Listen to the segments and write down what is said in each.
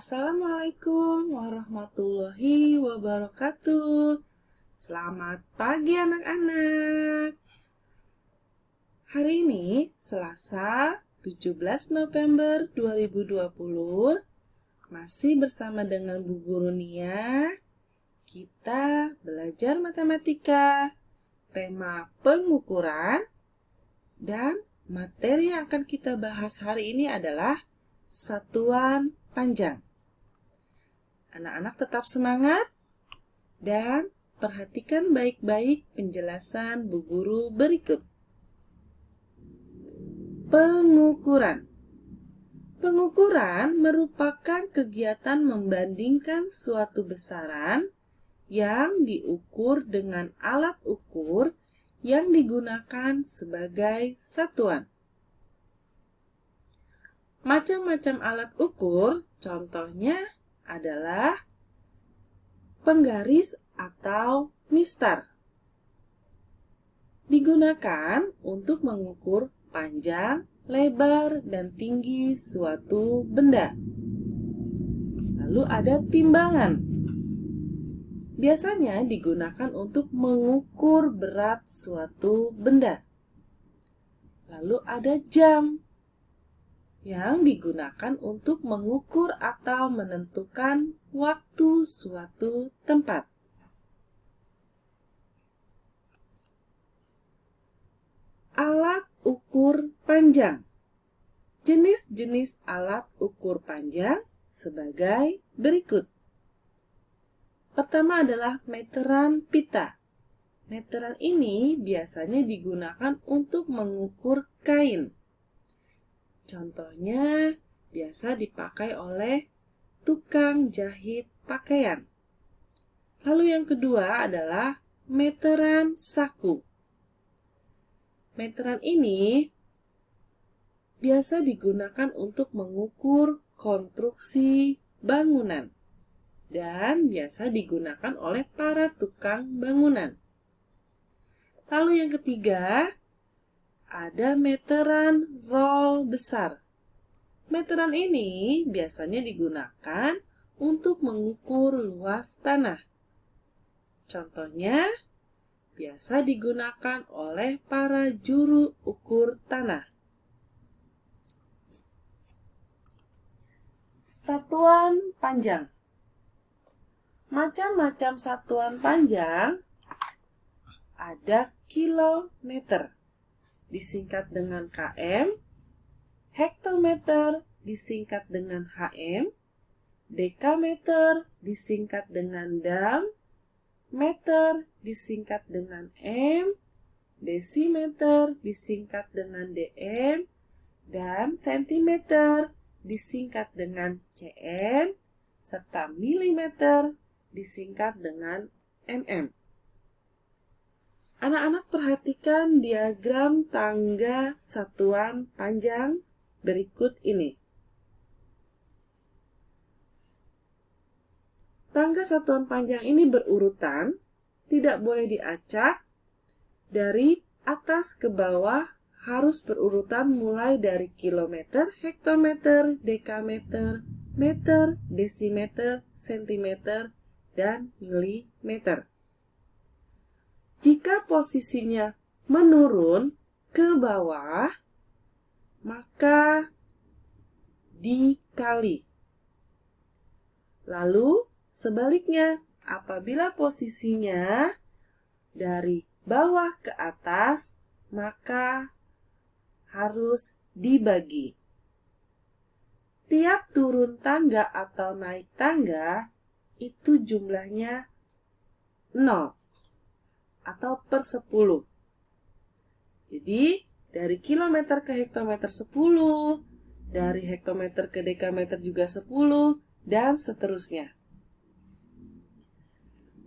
Assalamualaikum warahmatullahi wabarakatuh. Selamat pagi anak-anak. Hari ini Selasa 17 November 2020 masih bersama dengan Bu Guru Nia. Kita belajar matematika, tema pengukuran, dan materi yang akan kita bahas hari ini adalah satuan panjang. Anak-anak tetap semangat dan perhatikan baik-baik penjelasan Bu Guru berikut. Pengukuran. Pengukuran merupakan kegiatan membandingkan suatu besaran yang diukur dengan alat ukur yang digunakan sebagai satuan. Macam-macam alat ukur, contohnya adalah penggaris atau mistar. Digunakan untuk mengukur panjang, lebar, dan tinggi suatu benda. Lalu ada timbangan. Biasanya digunakan untuk mengukur berat suatu benda. Lalu ada jam yang digunakan untuk mengukur atau menentukan waktu suatu tempat. Alat ukur panjang. Jenis-jenis alat ukur panjang sebagai berikut. Pertama adalah meteran pita. Meteran ini biasanya digunakan untuk mengukur kain. Contohnya biasa dipakai oleh tukang jahit pakaian. Lalu yang kedua adalah meteran saku. Meteran ini biasa digunakan untuk mengukur konstruksi bangunan dan biasa digunakan oleh para tukang bangunan. Lalu yang ketiga, ada meteran roll besar. Meteran ini biasanya digunakan untuk mengukur luas tanah. Contohnya, biasa digunakan oleh para juru ukur tanah. Satuan panjang. Macam-macam satuan panjang ada kilometer, disingkat dengan km, hektometer disingkat dengan hm, dekameter disingkat dengan dam, meter disingkat dengan m, desimeter disingkat dengan dm, dan sentimeter disingkat dengan cm, serta milimeter disingkat dengan mm. Anak-anak perhatikan diagram tangga satuan panjang berikut ini. Tangga satuan panjang ini berurutan, tidak boleh diacak. Dari atas ke bawah harus berurutan mulai dari kilometer, hektometer, dekameter, meter, desimeter, sentimeter, dan milimeter. Jika posisinya menurun ke bawah, maka dikali. Lalu sebaliknya, apabila posisinya dari bawah ke atas, maka harus dibagi. Tiap turun tangga atau naik tangga, itu jumlahnya 0. Atau per 10. Jadi, dari kilometer ke hektometer 10, dari hektometer ke dekameter juga 10, dan seterusnya.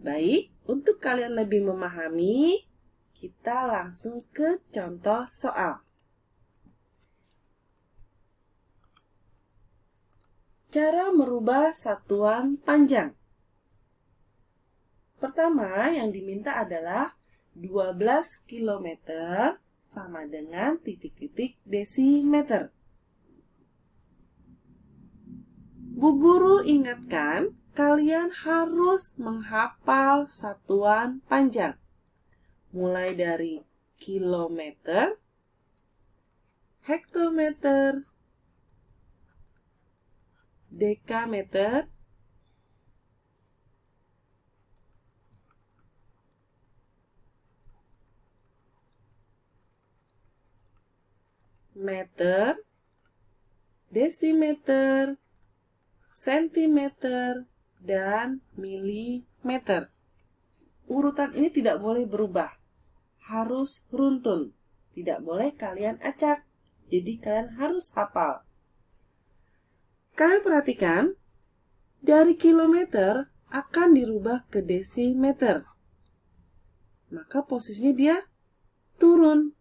Baik, untuk kalian lebih memahami, kita langsung ke contoh soal. Cara merubah satuan panjang. Pertama, yang diminta adalah 12 km sama dengan titik-titik desimeter. Bu Guru ingatkan, kalian harus menghafal satuan panjang. Mulai dari kilometer, hektometer, dekameter, meter, desimeter, sentimeter, dan milimeter. Urutan ini tidak boleh berubah. Harus runtun. Tidak boleh kalian acak. Jadi kalian harus hafal. Kalian perhatikan, dari kilometer akan dirubah ke desimeter. Maka posisinya dia turun.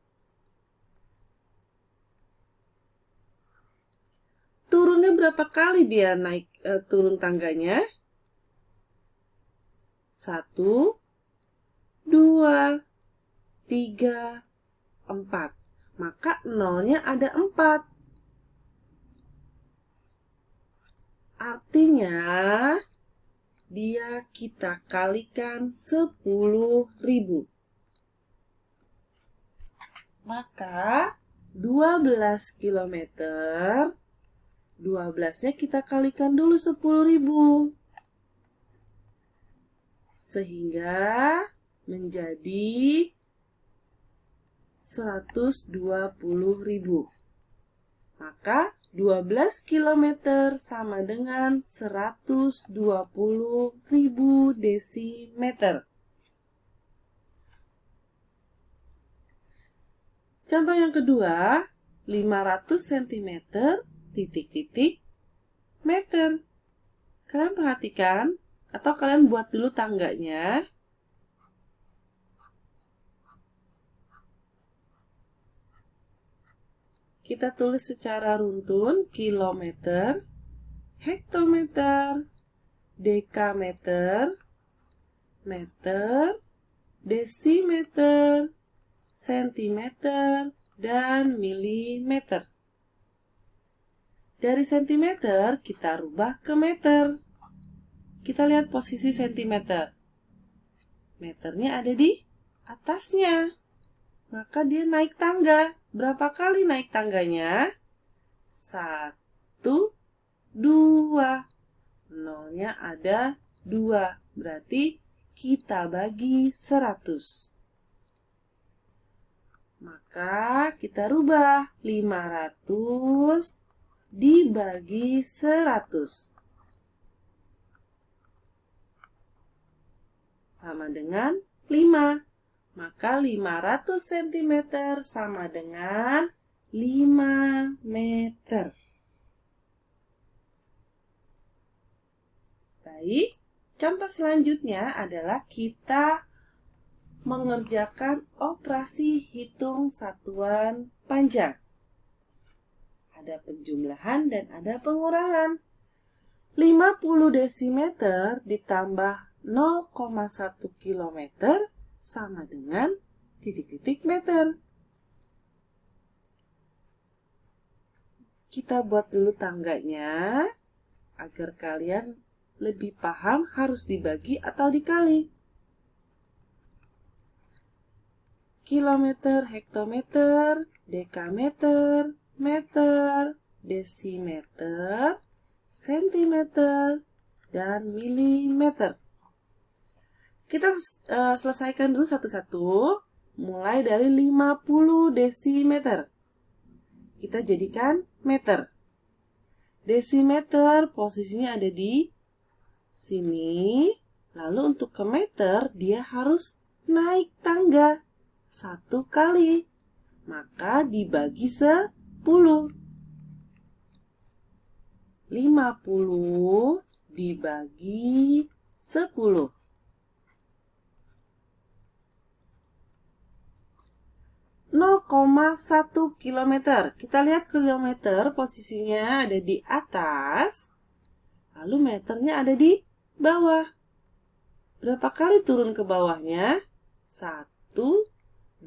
Turunnya berapa kali dia naik turun tangganya? 1, 2, 3, 4. Maka nolnya ada 4. Artinya dia kita kalikan 10.000. Maka 12 kilometer, 12-nya kita kalikan dulu 10.000. Sehingga menjadi 120.000. Maka 12 kilometer sama dengan 120.000 desimeter. Contoh yang kedua, 500 cm titik-titik meter. Kalian perhatikan, atau kalian buat dulu tangganya. Kita tulis secara runtun kilometer, hektometer, dekameter, meter, desimeter, sentimeter, dan milimeter. Dari sentimeter kita rubah ke meter. Kita lihat posisi sentimeter. Meternya ada di atasnya. Maka dia naik tangga. Berapa kali naik tangganya? 1, 2. Nolnya ada 2. Berarti kita bagi 100. Maka kita rubah 500 dibagi 100. Sama dengan 5. Maka 500 cm sama dengan 5 meter. Baik, contoh selanjutnya adalah kita mengerjakan operasi hitung satuan panjang. Ada penjumlahan dan ada pengurangan. 50 desimeter ditambah 0,1 km sama dengan titik-titik meter. Kita buat dulu tangganya agar kalian lebih paham harus dibagi atau dikali. Kilometer, hektometer, dekameter, meter, desimeter, sentimeter, dan milimeter. Kita selesaikan dulu satu-satu, mulai dari 50 desimeter. Kita jadikan meter. Desimeter posisinya ada di sini. Lalu untuk ke meter, dia harus naik tangga 1 kali. Maka dibagi 10. 50 dibagi 10. 0,1 km. Kita lihat kilometer posisinya ada di atas, lalu meternya ada di bawah. Berapa kali turun ke bawahnya? 1, 2,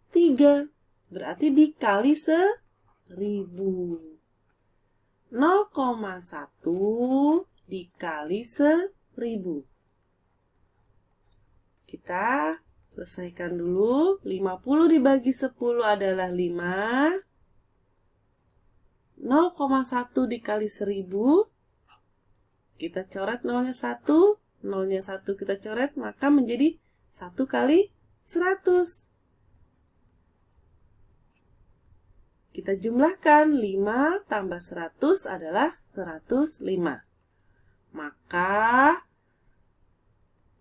3. Berarti dikali 1000. 0,1 dikali 1000. Kita selesaikan dulu. 50 dibagi 10 adalah 5. 0,1 dikali 1000. Kita coret nolnya 1. Nolnya 1 kita coret, maka menjadi 1 kali 100. Kita jumlahkan 5 tambah 100 adalah 105. Maka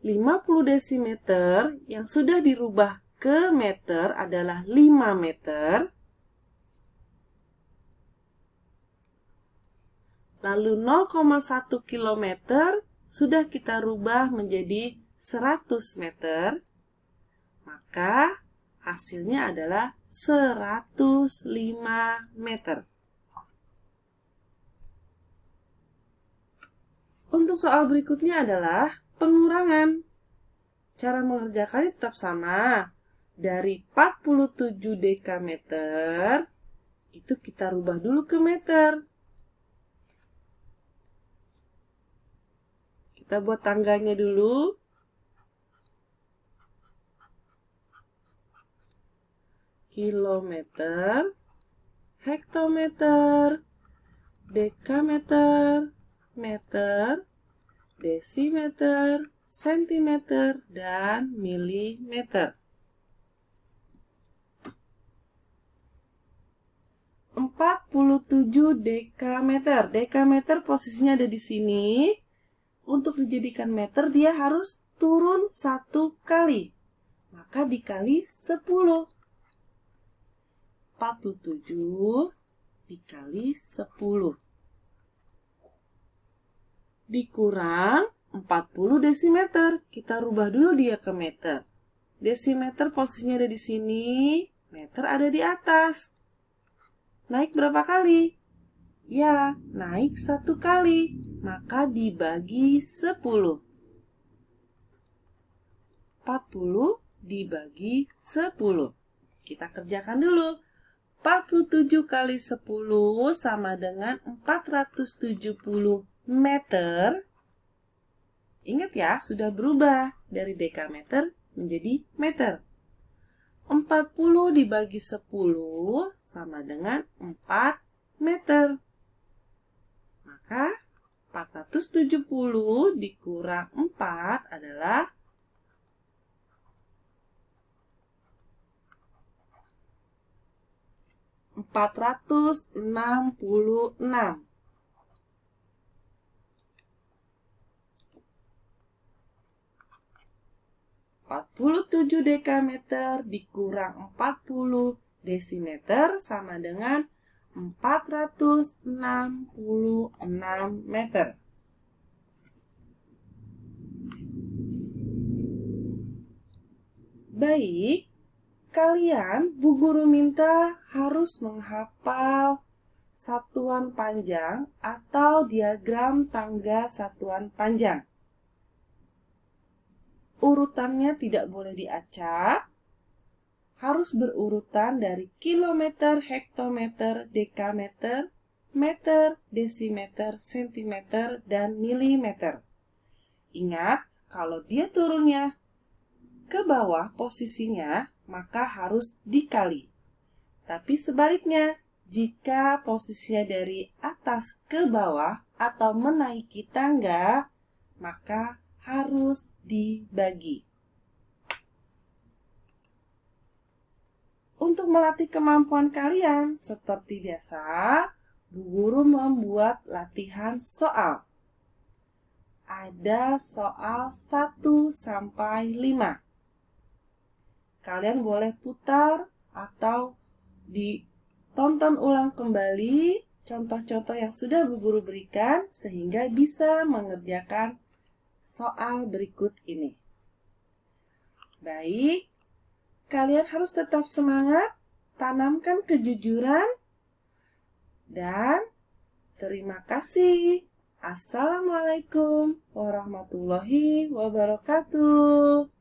50 desimeter yang sudah dirubah ke meter adalah 5 meter. Lalu 0,1 kilometer sudah kita rubah menjadi 100 meter. Maka hasilnya adalah 105 meter. Untuk soal berikutnya adalah pengurangan. Cara mengerjakannya tetap sama. Dari 47 dekameter, itu kita rubah dulu ke meter. Kita buat tangganya dulu. Kilometer, hektometer, dekameter, meter, desimeter, sentimeter, dan milimeter. 47 dekameter. Dekameter posisinya ada di sini. Untuk dijadikan meter dia harus turun 1 kali. Maka dikali 10. 47 dikali 10. Dikurang 40 desimeter. Kita rubah dulu dia ke meter. Desimeter posisinya ada di sini. Meter ada di atas. Naik berapa kali? Ya, naik 1 kali. Maka dibagi 10. 40 dibagi 10. Kita kerjakan dulu. 47 kali 10 sama dengan 470 meter. Ingat ya, sudah berubah dari dekameter menjadi meter. 40 dibagi 10 sama dengan 4 meter. Maka 470 dikurang 4 adalah 466. 47 dekameter dikurang 40 desimeter sama dengan 466 meter. Baik, kalian, Bu Guru minta harus menghafal satuan panjang atau diagram tangga satuan panjang. Urutannya tidak boleh diacak, harus berurutan dari kilometer, hektometer, dekameter, meter, desimeter, sentimeter, dan milimeter. Ingat, kalau dia turunnya ke bawah posisinya, maka harus dikali. Tapi sebaliknya, jika posisinya dari atas ke bawah atau menaiki tangga, maka harus dibagi. Untuk melatih kemampuan kalian, seperti biasa, Bu Guru membuat latihan soal. Ada soal 1 sampai 5. Kalian boleh putar atau ditonton ulang kembali contoh-contoh yang sudah Bu Guru berikan sehingga bisa mengerjakan soal berikut ini. Baik, kalian harus tetap semangat, tanamkan kejujuran, dan terima kasih. Assalamualaikum warahmatullahi wabarakatuh.